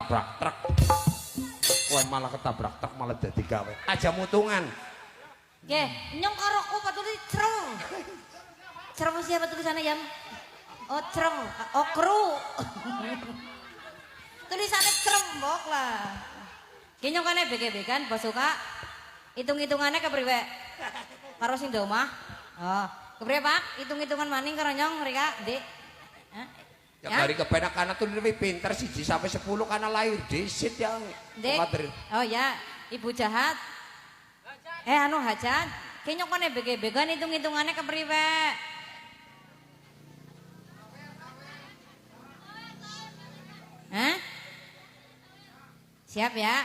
ketabrak truk. Kowe malah ketabrak truk malah dadi gawe. Aja mutungan. Nggih, nyong karo aku patuli crem. Crem siapa tulisannya yang? Oh, crem. Oh, kru. Tulisannya crembok lah. Ki nyong kene bege-began bos suka. Hitung-hitungannya kepriwe? Karo sing ndok omah. Oh, kepriwe Pak? Hitung-hitungan maning karo nyong mrika, Dik. Ya dari kepenak anak tuh lebih pinter 1 sampai 10 karena lahir disit yang Dek. Oh ya, Ibu jahat. Anu hajat. Ki nyong kene bege-began hitung-hitungannya kepriwe? Hah? Siap ya?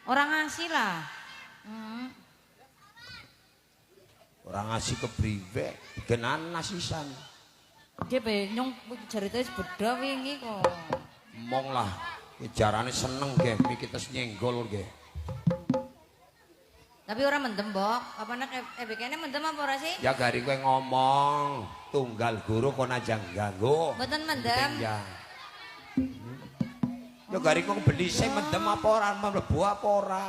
Orang ngasih lah. Orang ngasih kepriwe digenan nasisan. Dia nyong cerita beda wingi kok. Mong lah, jarane seneng ge, mikir terus nyenggol ge. Tapi orang mendem, Bok. Apa nek EBK-ne mendem apa ora sih? Ya gari kowe ngomong, tunggal guru kon aja ganggu. Mboten mendem. Ya. Ya gari kowe beli sing mendem apa ora, mlebu apa ora.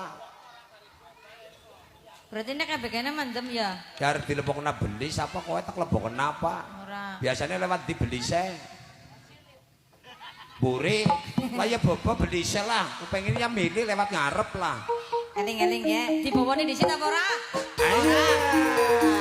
Berarti nek EBK-ne mendem ya? Ya arep dilebokna beli sapa kowe tak lebokna apa? Ora. Biasanya lewat dibeli se. Buri, lah ya bobo beli se lah. Pengen ya milih lewat ngarep lah. Eling-eling ya. Dibawani di sini apa ora? Ayo.